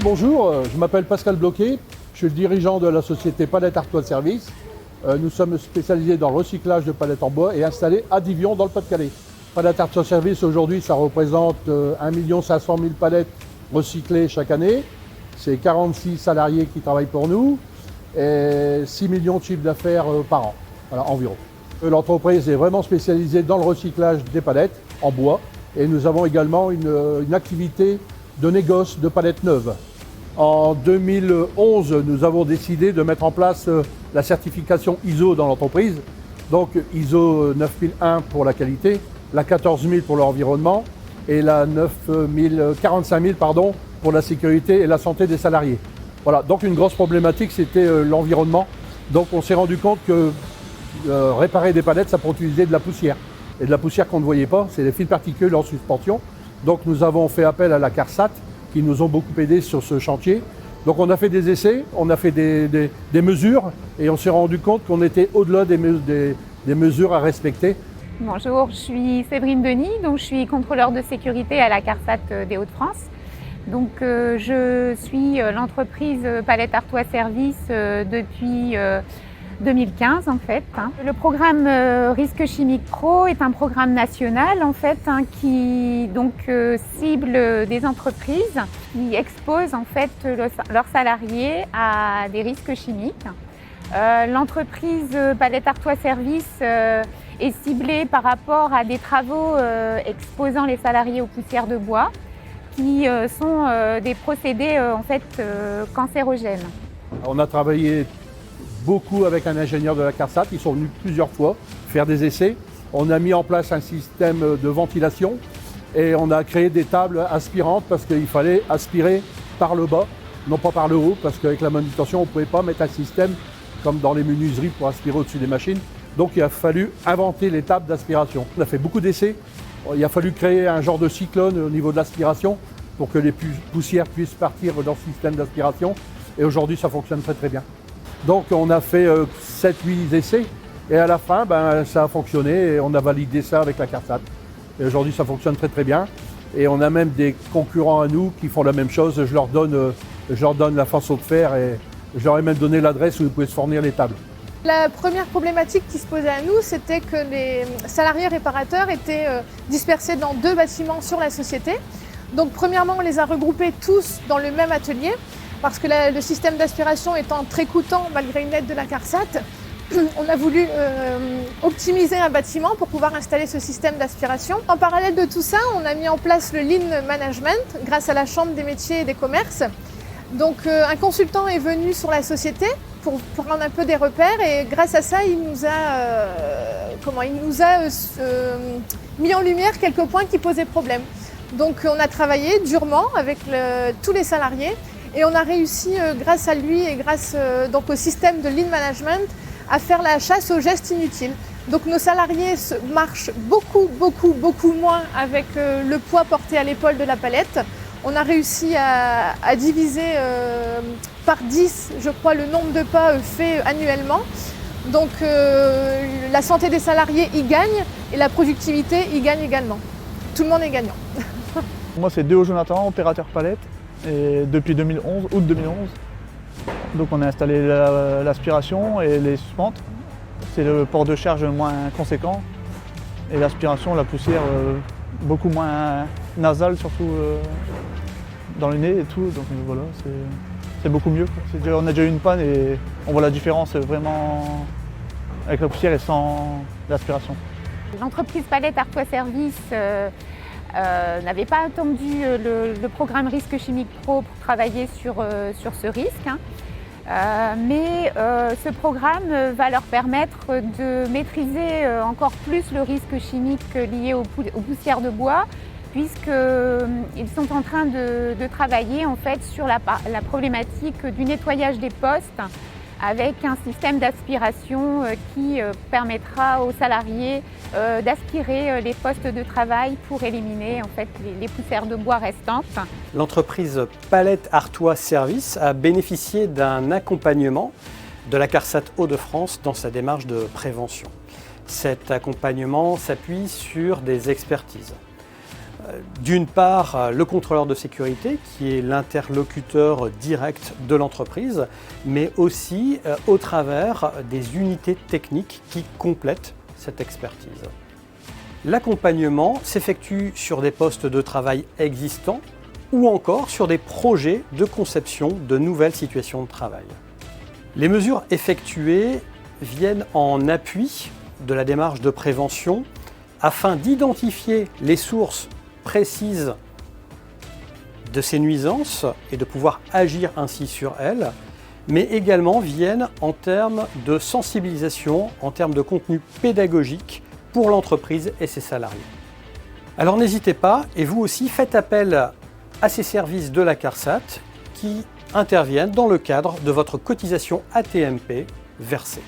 Bonjour, je m'appelle Pascal Bloquet, je suis le dirigeant de la société Palette Artois Service. Nous sommes spécialisés dans le recyclage de palettes en bois et installés à Divion dans le Pas-de-Calais. Palette Artois Service aujourd'hui ça représente 1 500 000 palettes recyclées chaque année. C'est 46 salariés qui travaillent pour nous et 6 millions de chiffres d'affaires par an, voilà, environ. L'entreprise est vraiment spécialisée dans le recyclage des palettes en bois et nous avons également une activité de négoce de palettes neuves. En 2011, nous avons décidé de mettre en place la certification ISO dans l'entreprise. Donc ISO 9001 pour la qualité, la 14000 pour l'environnement et la 45 000 pour la sécurité et la santé des salariés. Voilà, donc une grosse problématique, c'était l'environnement. Donc on s'est rendu compte que réparer des palettes, ça peut utiliser de la poussière. Et de la poussière qu'on ne voyait pas, c'est des fines particules en suspension. Donc nous avons fait appel à la CARSAT, qui nous ont beaucoup aidés sur ce chantier. Donc on a fait des essais, on a fait des mesures et on s'est rendu compte qu'on était au-delà des mesures à respecter. Bonjour, je suis Séverine Denis, donc je suis contrôleur de sécurité à la CARSAT des Hauts-de-France. Donc je suis l'entreprise Palette Artois Service depuis 2015 en fait. Le programme Risque Chimique Pro est un programme national en fait qui donc cible des entreprises qui exposent en fait leurs salariés à des risques chimiques. L'entreprise Palette Artois Service est ciblée par rapport à des travaux exposant les salariés aux poussières de bois qui sont des procédés en fait cancérogènes. On a travaillé beaucoup avec un ingénieur de la CARSAT, ils sont venus plusieurs fois faire des essais. On a mis en place un système de ventilation et on a créé des tables aspirantes parce qu'il fallait aspirer par le bas, non pas par le haut, parce qu'avec la manutention, on ne pouvait pas mettre un système comme dans les menuiseries pour aspirer au-dessus des machines. Donc il a fallu inventer les tables d'aspiration. On a fait beaucoup d'essais. Il a fallu créer un genre de cyclone au niveau de l'aspiration pour que les poussières puissent partir dans le système d'aspiration. Et aujourd'hui, ça fonctionne très très bien. Donc on a fait 7-8 essais et à la fin ça a fonctionné et on a validé ça avec la CARSAT. Et aujourd'hui ça fonctionne très très bien et on a même des concurrents à nous qui font la même chose. Je leur donne la façon de faire et je leur ai même donné l'adresse où ils pouvaient se fournir les tables. La première problématique qui se posait à nous, c'était que les salariés réparateurs étaient dispersés dans 2 bâtiments sur la société. Donc premièrement, on les a regroupés tous dans le même atelier parce que le système d'aspiration étant très coûtant malgré une aide de la CARSAT, on a voulu optimiser un bâtiment pour pouvoir installer ce système d'aspiration. En parallèle de tout ça, on a mis en place le Lean Management grâce à la Chambre des métiers et des commerces. Donc un consultant est venu sur la société pour prendre un peu des repères et grâce à ça, il nous a mis en lumière quelques points qui posaient problème. Donc on a travaillé durement avec tous les salariés et on a réussi grâce à lui et grâce donc au système de Lean Management à faire la chasse aux gestes inutiles. Donc nos salariés marchent beaucoup moins avec le poids porté à l'épaule de la palette. On a réussi à diviser par 10, je crois, le nombre de pas faits annuellement. Donc la santé des salariés y gagne et la productivité y gagne également. Tout le monde est gagnant. Moi c'est Déo Jonathan, opérateur palette, et depuis 2011, août 2011. Donc on a installé l'aspiration et les suspentes. C'est le port de charge le moins conséquent. Et l'aspiration, la poussière beaucoup moins nasale, surtout dans le nez et tout. Donc voilà, c'est beaucoup mieux. On a déjà eu une panne et on voit la différence vraiment avec la poussière et sans l'aspiration. L'entreprise Palette Artois Service n'avait pas attendu le programme Risque Chimique Pro pour travailler sur ce risque. Mais ce programme va leur permettre de maîtriser encore plus le risque chimique lié aux poussières de bois, puisqu'ils sont en train de travailler en fait sur la problématique du nettoyage des postes avec un système d'aspiration qui permettra aux salariés d'aspirer les postes de travail pour éliminer en fait, les poussières de bois restantes. L'entreprise Palette Artois Service a bénéficié d'un accompagnement de la CARSAT Hauts-de-France dans sa démarche de prévention. Cet accompagnement s'appuie sur des expertises. D'une part, le contrôleur de sécurité, qui est l'interlocuteur direct de l'entreprise, mais aussi au travers des unités techniques qui complètent cette expertise. L'accompagnement s'effectue sur des postes de travail existants ou encore sur des projets de conception de nouvelles situations de travail. Les mesures effectuées viennent en appui de la démarche de prévention afin d'identifier les sources précises de ces nuisances et de pouvoir agir ainsi sur elles, mais également viennent en termes de sensibilisation, en termes de contenu pédagogique pour l'entreprise et ses salariés. Alors n'hésitez pas, et vous aussi faites appel à ces services de la CARSAT qui interviennent dans le cadre de votre cotisation AT-MP versée.